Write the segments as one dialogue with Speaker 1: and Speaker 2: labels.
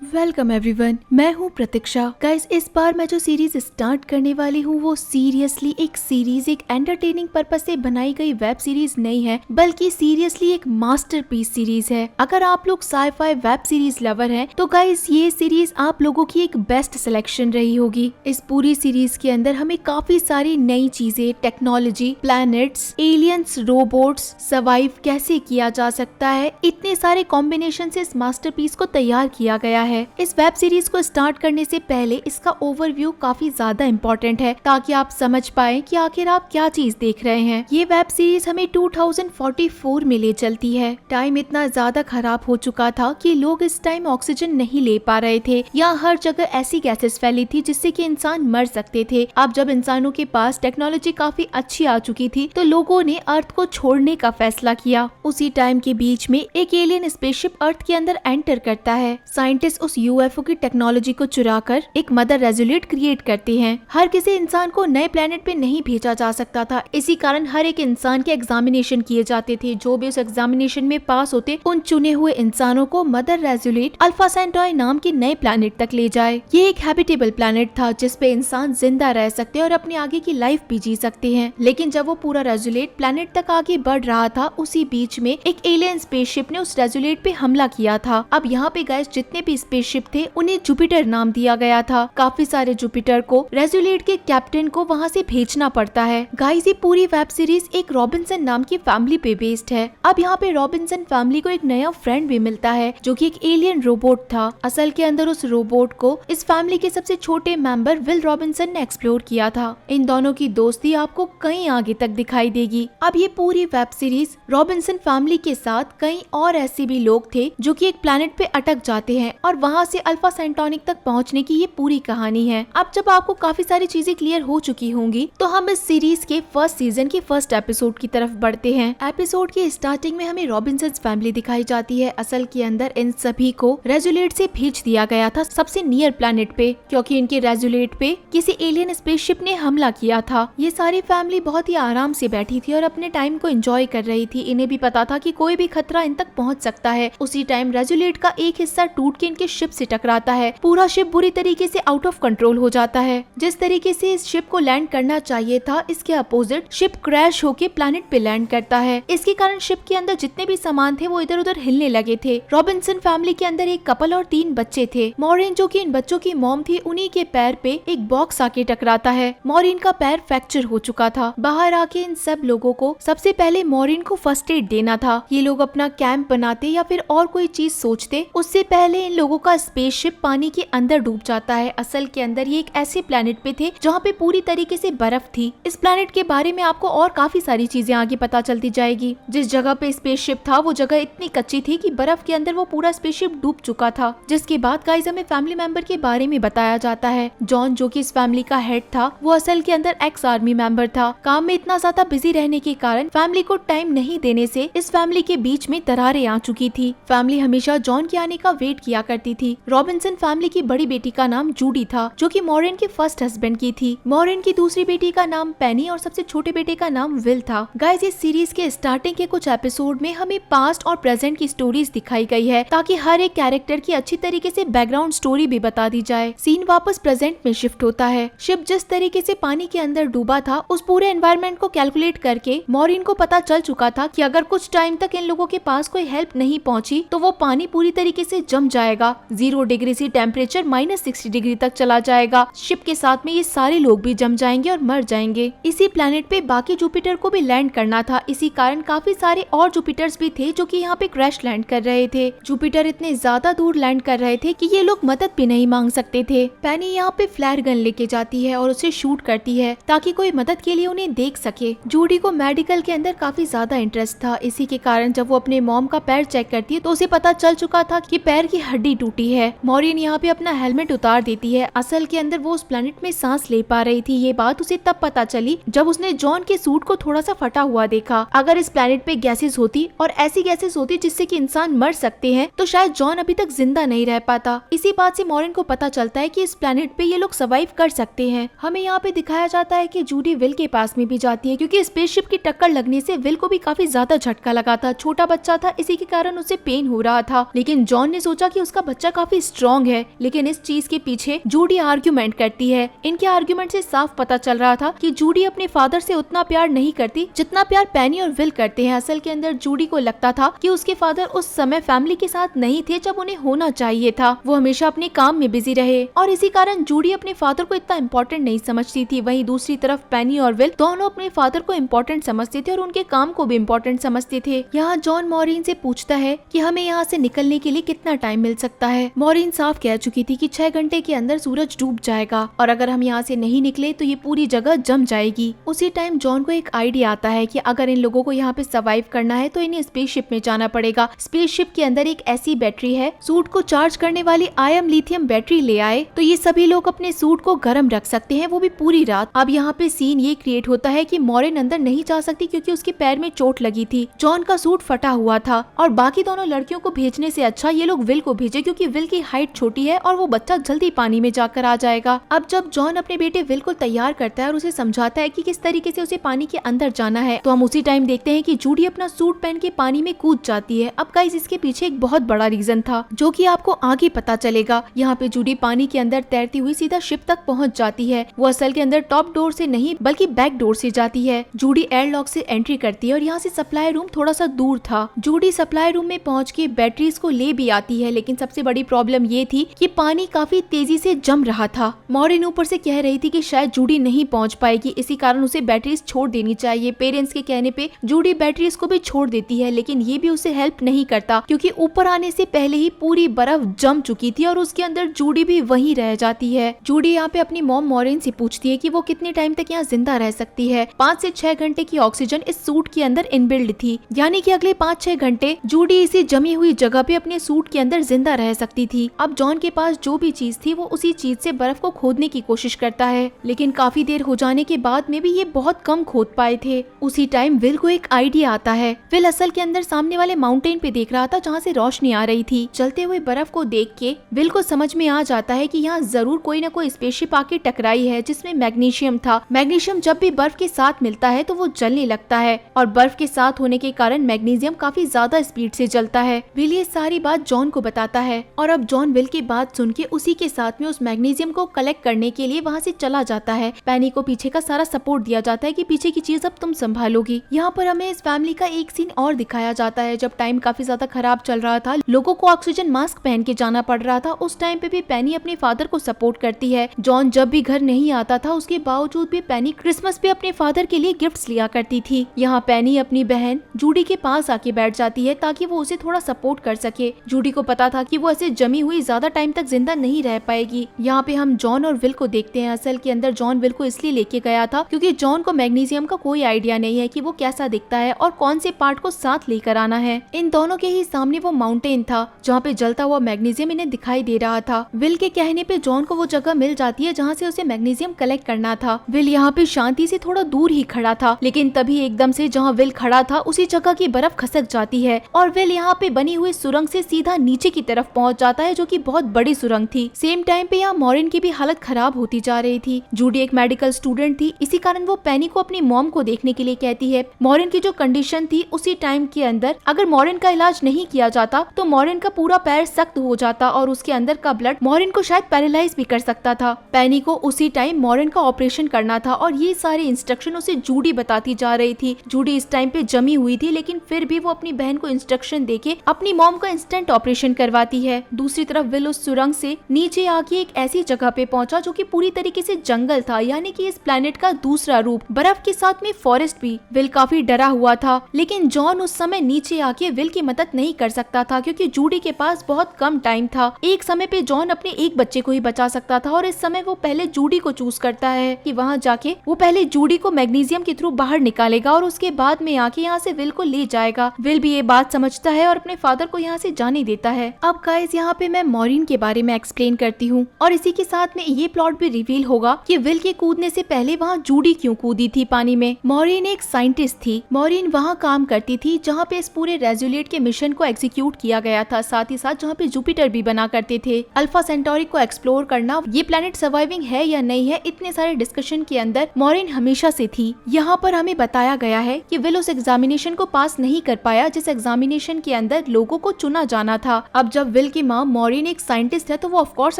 Speaker 1: Welcome everyone, मैं हूँ प्रतीक्षा। Guys, इस बार मैं जो सीरीज स्टार्ट करने वाली हूँ वो सीरियसली एक एंटरटेनिंग पर्पस से बनाई गई वेब सीरीज नहीं है, बल्कि सीरियसली एक मास्टरपीस सीरीज है। अगर आप लोग साई-फाई वेब सीरीज लवर हैं, तो गाइस ये सीरीज आप लोगों की एक बेस्ट सिलेक्शन रही होगी। इस पूरी सीरीज के अंदर हमें काफी सारी नई चीजें, technology, planets, aliens, robots, survive कैसे किया जा सकता है, इतने सारे कॉम्बिनेशन से इस मास्टरपीस को तैयार किया गया है। इस वेब सीरीज को स्टार्ट करने से पहले इसका ओवरव्यू काफी ज्यादा इम्पोर्टेंट है, ताकि आप समझ पाए कि आखिर आप क्या चीज देख रहे हैं। ये वेब सीरीज हमें 2044 में ले चलती है। टाइम इतना ज्यादा खराब हो चुका था कि लोग इस टाइम ऑक्सीजन नहीं ले पा रहे थे, या हर जगह ऐसी गैसेस फैली थी जिससे कि इंसान मर सकते थे। अब जब इंसानों के पास टेक्नोलॉजी काफी अच्छी आ चुकी थी, तो लोगों ने अर्थ को छोड़ने का फैसला किया। उसी टाइम के बीच में एक एलियन स्पेसशिप अर्थ के अंदर एंटर करता है। साइंटिस्ट उस यूएफओ की टेक्नोलॉजी को चुराकर एक मदर रेजोल्यूट क्रिएट करते हैं। हर किसी इंसान को नए प्लेनेट पे नहीं भेजा जा सकता था, इसी कारण हर एक इंसान के एग्जामिनेशन किए जाते थे। जो भी उस एग्जामिनेशन में पास होते, उन चुने हुए इंसानों को मदर रेजोल्यूट अल्फा सेंटॉय नाम के नए प्लेनेट तक ले जाए। ये एक हैबिटेबल प्लेनेट था जिसपे इंसान जिंदा रह सकते और अपने आगे की लाइफ भी जी सकते हैं। लेकिन जब वो पूरा रेजोल्यूट प्लेनेट तक आगे बढ़ रहा था, उसी बीच में एक एलियन स्पेसशिप ने उस रेजोल्यूट पे हमला किया था। अब यहाँ पे गाइस जितने भी स्पेसशिप थे, उन्हें जुपिटर नाम दिया गया था। काफी सारे जुपिटर को रेजोल्यूट के कैप्टन को वहाँ से भेजना पड़ता है। गाइस, ये पूरी वेब सीरीज एक रॉबिन्सन नाम की फैमिली पे बेस्ड है। अब यहाँ पे रॉबिन्सन फैमिली को एक नया फ्रेंड भी मिलता है, जो कि एक एलियन रोबोट था। असल के अंदर उस रोबोट को इस फैमिली के सबसे छोटे मेंबर विल रॉबिन्सन ने एक्सप्लोर किया था। इन दोनों की दोस्ती आपको कहीं आगे तक दिखाई देगी। अब ये पूरी वेब सीरीज रॉबिन्सन फैमिली के साथ कई और ऐसे भी लोग थे जो कि एक प्लेनेट पे अटक जाते हैं, और वहाँ से अल्फा सेंटोनिक तक पहुँचने की ये पूरी कहानी है। अब जब आपको काफी सारी चीजें क्लियर हो चुकी होंगी, तो हम इस सीरीज के फर्स्ट सीजन के फर्स्ट एपिसोड की तरफ बढ़ते हैं। एपिसोड के स्टार्टिंग में हमें रॉबिन्सन फैमिली दिखाई जाती है। असल के अंदर इन सभी को रेजोल्यूट से भेज दिया गया था सबसे नियर प्लेनेट पे, क्योंकि इनके रेजोल्यूट पे किसी एलियन स्पेसशिप ने हमला किया था। ये सारी फैमिली बहुत ही आराम से बैठी थी और अपने टाइम को एंजॉय कर रही थी। इन्हें भी पता था कि कोई भी खतरा इन तक पहुंच सकता है। उसी टाइम रेजोल्यूट का एक हिस्सा टूट के इनके शिप से टकराता है। पूरा शिप बुरी तरीके से आउट ऑफ कंट्रोल हो जाता है। जिस तरीके से इस शिप को लैंड करना चाहिए था, इसके अपोजिट शिप क्रैश होके प्लेनेट पे लैंड करता है। इसके कारण शिप के अंदर जितने भी सामान थे वो इधर उधर हिलने लगे थे। रॉबिन्सन फैमिली के अंदर एक कपल और 3 बच्चे थे। मॉरिन, जो कि इन बच्चों की मॉम थी, उन्हीं के पैर पे एक बॉक्स आके टकराता है। मॉरिन का पैर फ्रैक्चर हो चुका था। बाहर आके इन सब लोगों को सबसे पहले मॉरिन को फर्स्ट एड देना था। ये लोग अपना कैंप बनाते या फिर और कोई चीज सोचते, उससे पहले इन लोगों का स्पेसशिप पानी के अंदर डूब जाता है। असल के अंदर ये एक ऐसे प्लेनेट पे थे जहाँ पे पूरी तरीके से बर्फ थी। इस प्लेनेट के बारे में आपको और काफी सारी चीजें आगे पता चलती जाएगी। जिस जगह पे स्पेसशिप था, वो जगह इतनी कच्ची थी कि बर्फ के अंदर वो पूरा स्पेसशिप डूब चुका था। जिसके बाद गाइस हमें फैमिली मेंबर के बारे में बताया जाता है। जॉन, जो कि इस फैमिली का हेड था, वो असल के अंदर एक्स आर्मी मेंबर था। काम में इतना ज्यादा बिजी रहने के कारण फैमिली को टाइम नहीं देने से इस फैमिली के बीच में दरारें आ चुकी थी। फैमिली हमेशा जॉन के आने का वेट किया करती थी। रॉबिन्सन फैमिली की बड़ी बेटी का नाम जूडी था, जो कि मॉरिन के फर्स्ट हस्बैंड की थी। मॉरिन की दूसरी बेटी का नाम पेनी और सबसे छोटे बेटे का नाम विल था। गाइस, इस सीरीज के स्टार्टिंग के कुछ एपिसोड में हमें पास्ट और प्रेजेंट की स्टोरीज दिखाई गई है, ताकि हर एक कैरेक्टर की अच्छी तरीके से बैकग्राउंड स्टोरी भी बता दी जाए। सीन वापस प्रेजेंट में शिफ्ट होता है। शिप जिस तरीके से पानी के अंदर डूबा था, उस पूरे एनवायरनमेंट को कैलकुलेट करके मॉरिन को पता चल चुका था कि अगर कुछ टाइम तक इन लोगों के पास कोई हेल्प नहीं पहुंची, तो वो पानी पूरी तरीके से जम जाएगा। 0 डिग्री से टेम्परेचर -60 डिग्री तक चला जाएगा। शिप के साथ में ये सारे लोग भी जम जाएंगे और मर जाएंगे। इसी प्लेनेट पे बाकी जुपिटर को भी लैंड करना था। इसी कारण काफी सारे और जुपिटर्स भी थे जो कि यहाँ पे क्रैश लैंड कर रहे थे। जुपिटर इतने ज्यादा दूर लैंड कर रहे थे कि ये लोग मदद भी नहीं मांग सकते थे। पेनी यहाँ पे फ्लेयर गन लेके जाती है और उसे शूट करती है, ताकि कोई मदद के लिए उन्हें देख सके। जूडी को मेडिकल के अंदर काफी ज्यादा इंटरेस्ट था। इसी के कारण जब वो अपने मॉम का पैर चेक करती है, तो उसे पता चल चुका था कि पैर की हड्डी टूटी है। मॉरिन यहाँ पे अपना हेलमेट उतार देती है। असल के अंदर वो उस प्लेनेट में सांस ले पा रही थी। ये बात उसे तब पता चली जब उसने जॉन के सूट को थोड़ा सा फटा हुआ देखा। अगर इस प्लेनेट पे गैसेस होती और ऐसी गैसेस होती जिससे कि इंसान मर सकते हैं, तो शायद जॉन अभी तक जिंदा नहीं रह पाता। इसी बात से मॉरिन को पता चलता है कि इस प्लेनेट पे ये लोग सर्वाइव कर सकते हैं। हमें यहाँ पे दिखाया जाता है कि जूडी विल के पास में भी जाती है, क्योंकि स्पेसशिप की टक्कर लगने से विल को भी काफी ज्यादा झटका लगा था। छोटा बच्चा था, इसी के कारण उसे पेन हो रहा था। लेकिन जॉन ने सोचा कि उसका बच्चा काफी स्ट्रॉन्ग है, लेकिन इस चीज के पीछे जूडी आर्ग्यूमेंट करती है। इनके आर्ग्यूमेंट से साफ पता चल रहा था कि जूडी अपने फादर से उतना प्यार नहीं करती जितना प्यार पेनी और विल करते हैं। असल के अंदर जूडी को लगता था कि उसके फादर उस समय फैमिली के साथ नहीं थे जब उन्हें होना चाहिए था। वो हमेशा अपने काम में बिजी रहे और इसी कारण जूडी अपने फादर को इतना इम्पोर्टेंट नहीं समझती थी। वहीं दूसरी तरफ पेनी और विल दोनों अपने फादर को इम्पोर्टेंट समझते थे और उनके काम को भी इम्पोर्टेंट समझते थे। यहाँ जॉन मॉरीन से पूछता है कि हमें यहाँ से निकलने के लिए कितना टाइम मिल सकता है। मॉरीन साफ कह चुकी थी कि 6 घंटे के अंदर सूरज डूब जाएगा और अगर हम यहाँ से नहीं निकले तो ये पूरी जगह जम जाएगी। उसी टाइम जॉन को एक आइडिया आता है कि अगर इन लोगों को यहाँ पे सर्वाइव करना है तो इन्हें स्पेसशिप में जाना पड़ेगा। स्पेसशिप के अंदर एक ऐसी बैटरी है, सूट को चार्ज करने वाली आयन लिथियम बैटरी ले आए तो ये सभी लोग अपने सूट को गर्म रख सकते हैं, वो भी पूरी रात। अब यहाँ पे सीन ये क्रिएट होता है कि मॉरिन अंदर नहीं जा सकती क्योंकि उसके पैर में चोट लगी थी। जॉन का सूट फटा हुआ था और बाकी दोनों लड़कियों को भेजने से अच्छा ये लोग विल को भेजे क्योंकि विल की हाइट छोटी है और वो बच्चा जल्दी पानी में जाकर आ जाएगा। अब जब जॉन अपने बेटे विल को तैयार करता है और उसे समझाता है कि किस तरीके से उसे पानी के अंदर जाना है, तो हम उसी टाइम देखते हैं कि जूडी अपना सूट पहन के पानी में कूद जाती है। अब गाइस इसके पीछे एक बहुत बड़ा रीजन था जो कि आपको आगे पता चलेगा। यहाँ पे जूडी पानी के अंदर तैरती हुई सीधा शिप तक पहुँच जाती है। वो असल के अंदर टॉप डोर से नहीं बल्कि बैक डोर से जाती है। जूडी एयरलॉक से एंट्री करती है और यहाँ से सप्लाई रूम थोड़ा सा दूर था। जूडी सप्लाई रूम में पहुँच के बैटरीज को ले भी आती है, लेकिन सबसे बड़ी प्रॉब्लम ये थी कि पानी काफी तेजी से जम रहा था। मॉरिन ऊपर से कह रही थी कि शायद जूडी नहीं पहुँच पाएगी, इसी कारण उसे बैटरीज छोड़ देनी चाहिए। पेरेंट्स के कहने पे जूडी बैटरीज को भी छोड़ देती है, लेकिन ये भी उसे हेल्प नहीं करता क्योंकि ऊपर आने से पहले ही पूरी बर्फ जम चुकी थी और उसके अंदर जूडी भी वहीं रह जाती है। जूडी यहाँ पे अपनी मॉम मॉरिन से पूछती है कि वो कितने टाइम तक यहाँ जिंदा रह सकती है। 5 से 6 घंटे की ऑक्सीजन इस सूट के अंदर इनबिल्ड थी, यानी कि अगले 5-6 घंटे जूडी इसी जमी हुई जगह पे अपने सूट के अंदर जिंदा रह सकती थी। अब जॉन के पास जो भी चीज थी वो उसी चीज से बर्फ को खोदने की कोशिश करता है, लेकिन काफी देर हो जाने के बाद में भी ये बहुत कम खोद पाए थे। उसी टाइम विल को एक आइडिया आता है। विल असल के अंदर सामने वाले माउंटेन पे देख रहा था जहाँ से रोशनी आ रही थी। चलते हुए बर्फ को देख के विल को समझ में आ जाता है कि यहाँ जरूर कोई न कोई स्पेसशिप आके टकराई है जिसमें मैग्नीशियम था। मैग्नीशियम जब भी बर्फ के साथ मिलता है तो वो जलने लगता है और बर्फ के साथ होने के कारण मैग्नीशियम काफी ज्यादा स्पीड से जलता है। विल ये सारी बात जॉन को बताता है और अब जॉन विल की बात सुन के उसी के साथ में उस मैग्नीशियम को कलेक्ट करने के लिए वहाँ से चला जाता है। पेनी को पीछे का सारा सपोर्ट दिया जाता है कि पीछे की चीज अब तुम संभालोगी। यहाँ पर हमें इस फैमिली का एक सीन और दिखाया जाता है जब टाइम काफी ज्यादा खराब चल रहा था, लोगों को ऑक्सीजन मास्क पहन के जाना पड़ रहा था। उस टाइम पे भी पेनी अपने फादर को सपोर्ट करती है। जॉन जब भी घर नहीं आता था उसके बावजूद भी पेनी क्रिसमस पे अपने फादर के लिए गिफ्ट्स लिया करती थी। यहाँ पेनी अपनी बहन जूडी के पास आके बैठ जाती है ताकि वो उसे थोड़ा सपोर्ट कर सके। जूडी को पता था कि वो ऐसे जमी हुई ज्यादा टाइम तक जिंदा नहीं रह पाएगी। यहाँ पे हम जॉन और विल को देखते हैं। असल के अंदर जॉन विल को इसलिए लेके गया था क्योंकि जॉन को मैग्नीशियम का कोई आइडिया नहीं है कि वो कैसा दिखता है और कौन से पार्ट को साथ लेकर आना है। इन दोनों के ही सामने वो माउंटेन था जहाँ पे जलता हुआ मैग्नीशियम इन्हें दिखाई दे रहा था। विल के कहने पे जॉन को वो जगह मिल जाती है जहाँ से उसे मैग्नीशियम कलेक्ट करना था। विल यहाँ पे शांति से थोड़ा दूर ही खड़ा था, लेकिन तभी एकदम से जहाँ विल खड़ा था उसी जगह की बर्फ खसक जाती है और विल यहाँ पे बनी हुई सुरंग से सीधा नीचे की तरफ पहुँच जाता है जो की बहुत बड़ी सुरंग थी। सेम टाइम पे यहाँ मॉरिन की भी हालत खराब होती जा रही थी। जूडी एक मेडिकल स्टूडेंट थी, इसी कारण वो पेनी को अपनी मॉम को देखने के लिए कहती है। मॉरिन की जो कंडीशन थी उसी टाइम के अंदर अगर मॉरिन का इलाज नहीं किया जाता तो मॉरिन का पूरा पैर सख्त हो जाता और उसके अंदर का ब्लड मॉरिन को शायद पैरालाइज भी कर सकता था। पेनी को उसी टाइम मॉरिन का ऑपरेशन करना था और ये सारे इंस्ट्रक्शन उसे जूडी बताती जा रही थी। जूडी इस टाइम पे जमी हुई थी, लेकिन फिर भी वो अपनी बहन को इंस्ट्रक्शन देके अपनी मॉम का इंस्टेंट ऑपरेशन करवाती है। दूसरी तरफ विल उस सुरंग से नीचे आके एक ऐसी जगह पे पहुंचा जो कि पूरी तरीके से जंगल था, यानी कि इस प्लेनेट का दूसरा रूप, बर्फ के साथ में फॉरेस्ट भी। विल काफी डरा हुआ था, लेकिन जॉन उस समय नीचे आके विल की मदद नहीं कर सकता था क्योंकि जूडी के पास बहुत कम टाइम था। एक समय पे जॉन अपने एक बच्चे को ही बचा सकता था और इस समय वो पहले जूडी को चूज करता है कि वहाँ जाके वो पहले जूडी को मैग्नीशियम के थ्रू बाहर निकालेगा और उसके बाद में आके यहाँ से विल को ले जाएगा। विल भी ये बात समझता है और अपने फादर को यहाँ से जाने देता है। अब गाइस यहाँ पे मैं मॉरिन के बारे में एक्सप्लेन करती हूँ और इसी के साथ में ये प्लॉट भी रिवील होगा कि विल के कूदने से पहले वहाँ जूडी क्यों कूदी थी पानी में। मॉरिन एक साइंटिस्ट थी। मॉरिन वहाँ काम करती थी जहाँ पे इस पूरे रेजुलेट के मिशन को एग्जीक्यूट किया गया था, साथ ही साथ जहाँ पे जुपिटर भी बना करते थे। अल्फा सेंटोरी को एक्सप्लोर करना, ये प्लेनेट सर्वाइविंग है या नहीं है, इतने सारे डिस्कशन के अंदर मॉरिन हमेशा से थी। यहाँ पर हमें बताया गया है कि विल उस एग्जामिनेशन को पास नहीं कर पाया जिस एग्जामिनेशन के अंदर लोगों को चुना जाना था। अब जब विल की माँ मॉरिन एक साइंटिस्ट है तो वो ऑफकोर्स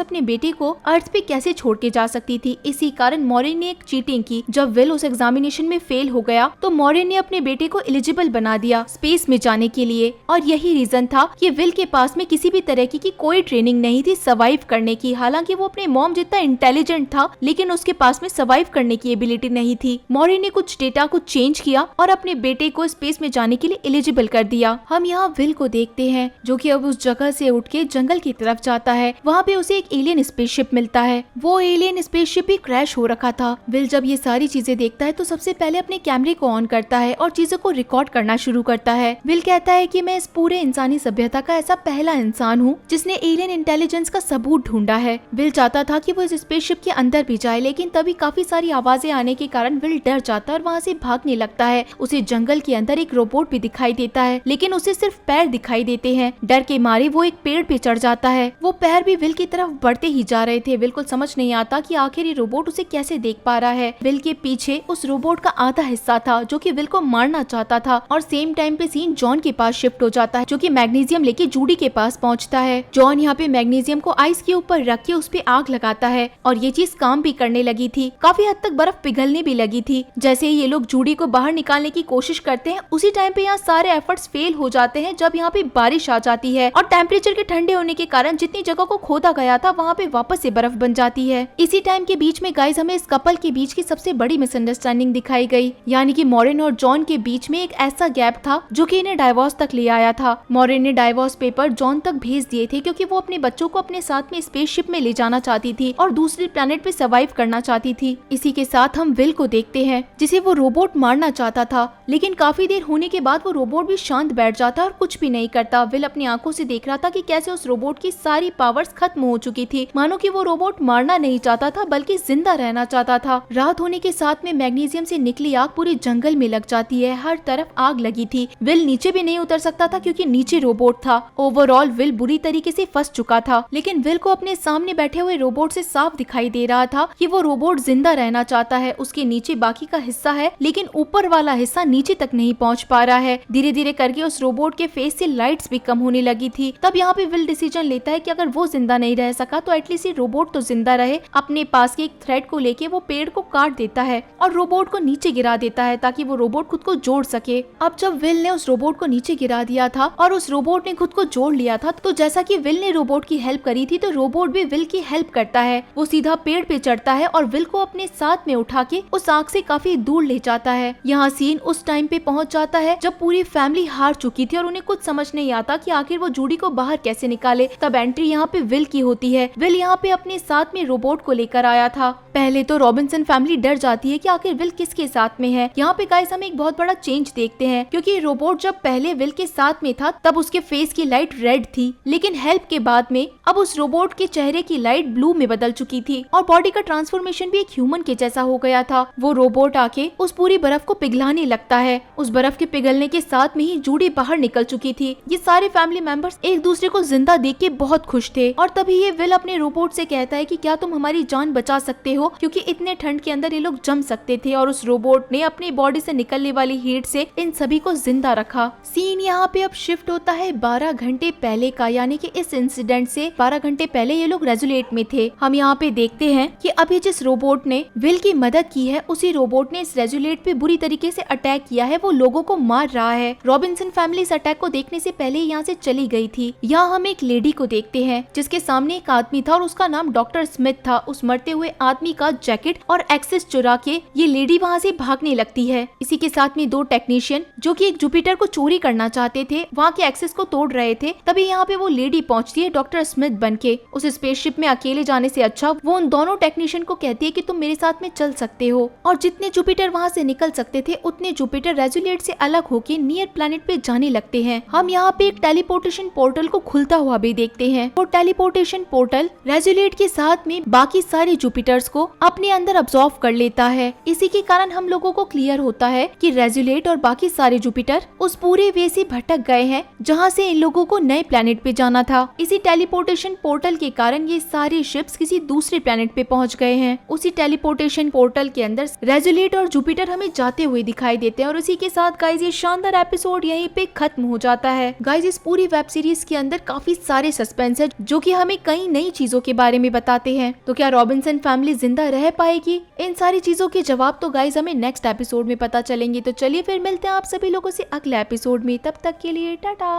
Speaker 1: अपने बेटे को अर्थ पे कैसे छोड़ के जा सकती थी। इसी कारण मॉरिन ने एक चीटिंग की। जब विल उस एग्जामिनेशन में फेल हो गया तो मॉरिन ने अपने बेटे को एलिजिबल बना दिया स्पेस में जाने के लिए, और यही रीजन था कि विल के पास में किसी भी तरह की कोई ट्रेनिंग नहीं थी सर्वाइव करने की। हालांकि वो अपने मॉम जितना इंटेलिजेंट था लेकिन उसके पास में सर्वाइव करने की एबिलिटी नहीं थी। मॉरिन ने कुछ डेटा को चेंज किया और अपने बेटे को स्पेस में जाने के लिए एलिजिबल कर दिया। हम यहाँ विल को देखते हैं जो कि अब उस जगह से उठ के जंगल की तरफ जाता है। वहाँ पे उसे एक एलियन स्पेसशिप मिलता है। वो एलियन स्पेसशिप भी क्रैश हो रखा था। विल जब ये सारी चीजें देखता है तो सबसे पहले अपने कैमरे को ऑन करता है और चीजों को रिकॉर्ड करना शुरू करता है। विल कहता है कि मैं इस पूरे इंसानी सभ्यता का ऐसा पहला इंसान हूँ जिसने एलियन इंटेलिजेंस का सबूत ढूंढा है। विल चाहता था कि वो इस स्पेसशिप के अंदर भी जाए लेकिन तभी काफी सारी आवाजें आने के कारण विल डर जाता है और वहाँ से भागने लगता है। उसे जंगल के अंदर एक रोबोट भी दिखाई देता है लेकिन उसे सिर्फ पैर दिखाई देते हैं। डर के मारे वो एक पेड़ पे चढ़ जाता है। वो पैर भी विल की तरफ बढ़ते ही जा रहे थे। विल को समझ नहीं आता कि आखिर ये रोबोट उसे कैसे देख पा रहा है। विल के पीछे उस रोबोट का आधा हिस्सा था जो कि विल को मारना चाहता था, और सेम टाइम पे सीन जॉन के पास शिफ्ट हो जाता है जो कि मैग्नीशियम लेके जूडी के पास पहुंचता है। जॉन यहाँ पे मैग्नीशियम को आइस के ऊपर रख के उस पे आग लगाता है और ये चीज काम भी करने लगी थी। काफी हद तक बर्फ पिघलने भी लगी थी। जैसे ही ये लोग जूडी को बाहर निकालने की कोशिश करते हैं उसी टाइम पे यहाँ सारे एफर्ट्स फेल हो जाते हैं जब यहाँ पे बारिश आ जाती है और टेम्परेचर के ठंडे होने के कारण जितनी जगह को खोदा गया था वहाँ पे वापस से बर्फ बन जाती है। इसी टाइम के बीच में गाइस हमें इस कपल के बीच की सबसे बड़ी मिसअंडरस्टैंडिंग दिखाई गई, यानी कि मॉरिन और जॉन के बीच में एक ऐसा गैप था जो कि इन्हें डाइवोर्स तक ले आया था। मॉरिन ने डाइवोर्स पेपर जॉन तक भेज दिए थे क्योंकि वो अपने बच्चों को अपने साथ में स्पेसशिप में ले जाना चाहती थी और दूसरे प्लेनेट पे सर्वाइव करना चाहती थी। इसी के साथ हम विल को देखते हैं जिसे वो रोबोट मारना चाहता था, लेकिन काफी देर होने के बाद वो रोबोट भी शांत बैठ जाता और कुछ भी नहीं करता। विल अपनी आंखों से देख रहा था कि कैसे उस रोबोट की सारी पावर्स खत्म हो चुकी थी, मानो कि वो रोबोट मारना नहीं चाहता था बल्कि जिंदा रहना चाहता था। रात होने के साथ में मैग्नीशियम से निकली आग पूरे जंगल में लग जाती है। हर तरफ आग लगी थी। विल नीचे भी नहीं उतर सकता था क्योंकि नीचे रोबोट था। ओवरऑल विल बुरी तरीके से फंस चुका था, लेकिन विल को अपने सामने बैठे हुए रोबोट से साफ दिखाई दे रहा था कि वो रोबोट जिंदा रहना चाहता है। उसके नीचे बाकी का हिस्सा है लेकिन ऊपर वाला हिस्सा नीचे तक नहीं पहुंच पा रहा है। धीरे धीरे करके उस रोबोट के फेस से लाइट्स भी कम होने लगी थी। तब यहाँ पे विल डिसीजन लेता है कि अगर वो जिंदा नहीं रह सका तो एटलीस्ट ये रोबोट तो जिंदा रहे। अपने पास के एक थ्रेड को लेके वो पेड़ को काट देता है और रोबोट को नीचे गिरा देता है ताकि वो रोबोट खुद को जोड़ सके। अब जब विल ने उस रोबोट को नीचे गिरा दिया था और उस रोबोट ने खुद को जोड़ लिया था तो जैसा कि विल ने रोबोट की हेल्प करी थी तो रोबोट भी विल की हेल्प करता है। वो सीधा पेड़ पे चढ़ता है और विल को अपने साथ में उठा के उस आग से काफी दूर ले जाता है। यहाँ सीन उस टाइम पे पहुंच जाता है जब पूरी फैमिली हार चुकी थी और उन्हें कुछ समझ नहीं आता कि आखिर वो जूडी को बाहर कैसे निकाले। तब एंट्री यहाँ पे विल की होती है। विल यहाँ पे अपने साथ में रोबोट को लेकर आया था। पहले तो रॉबिन्सन फैमिली डर जाती है कि आखिर विल किसके साथ में है। यहाँ पे गाइस हम एक बहुत बड़ा चेंज देखते हैं क्योंकि रोबोट जब पहले विल के साथ में था तब उसके फेस की लाइट रेड थी, लेकिन हेल्प के बाद में अब उस रोबोट के चेहरे की लाइट ब्लू में बदल चुकी थी और बॉडी का ट्रांसफॉर्मेशन भी एक ह्यूमन के जैसा हो गया था। वो रोबोट आके उस पूरी बर्फ को पिघलाने लगता है। उस बर्फ के पिघलने के साथ में ही जूडी बाहर निकल चुकी थी। ये सारे फैमिली मेंबर्स एक दूसरे को जिंदा देख के बहुत खुश थे और तभी ये विल अपने रोबोट से कहता है कि क्या तुम हमारी जान बचा सकते हो, क्योंकि इतने ठंड के अंदर ये लोग जम सकते थे। और उस रोबोट ने अपनी बॉडी से निकलने वाली हीट से इन सभी को जिंदा रखा। सीन यहाँ पे अब शिफ्ट होता है 12 घंटे पहले का, यानी कि इस इंसिडेंट से 12 घंटे पहले ये लोग रेजुलेट में थे। हम यहाँ पे देखते हैं कि अभी जिस रोबोट ने विल की मदद की है उसी रोबोट ने इस रेजुलेट पे बुरी तरीके से अटैक किया है। वो लोगों को मार रहा है। रॉबिन्सन फैमिली इस अटैक को देखने से पहले यहाँ से चली गई थी। यहाँ हम एक लेडी को देखते हैं जिसके सामने एक आदमी था और उसका नाम डॉक्टर स्मिथ था। उस मरते हुए आदमी का जैकेट और एक्सेस चुरा के ये लेडी वहाँ से भागने लगती है। इसी के साथ में दो टेक्नीशियन जो कि एक जुपिटर को चोरी करना चाहते थे वहाँ के एक्सेस को तोड़ रहे थे। तभी यहाँ पे वो लेडी पहुँचती है डॉक्टर स्मिथ बनके। उस स्पेसशिप में अकेले जाने से अच्छा वो उन दोनों टेक्नीशियन को कहती है कि तुम मेरे साथ में चल सकते हो। और जितने जुपिटर वहाँ से निकल सकते थे उतने जुपिटर रेजुलेट से अलग होके नियर प्लैनेट पे जाने लगते हैं। हम यहाँ पे एक टेलीपोर्टेशन पोर्टल को खुलता हुआ भी देखते हैं। वो टेलीपोर्टेशन पोर्टल रेजुलेट के साथ में बाकी सारे जुपिटर्स को अपने अंदर अब्सॉर्ब कर लेता है। इसी के कारण हम लोगों को क्लियर होता है कि रेजुलेट और बाकी सारे जुपिटर उस पूरे वे से भटक गए हैं जहाँ से इन लोगों को नए प्लेनेट पे जाना था। इसी टेलीपोर्टेशन पोर्टल के कारण ये सारे शिप्स किसी दूसरे प्लेनेट पे पहुँच गए हैं। उसी टेलीपोर्टेशन पोर्टल के अंदर रेजुलेट और जुपिटर हमें जाते हुए दिखाई देते हैं और उसी के साथ गाइज ये शानदार एपिसोड यहीं पे खत्म हो जाता है। गाइज इस पूरी वेब सीरीज के अंदर काफी सारे सस्पेंस है जो कि हमें कई नई चीजों के बारे में बताते हैं। तो क्या रॉबिन्सन फैमिली जिंदा रह पाएगी? इन सारी चीजों के जवाब तो गाइज हमें नेक्स्ट एपिसोड में पता चलेंगे। तो चलिए फिर मिलते हैं आप सभी लोगों से अगले एपिसोड में। तब तक के लिए टाटा।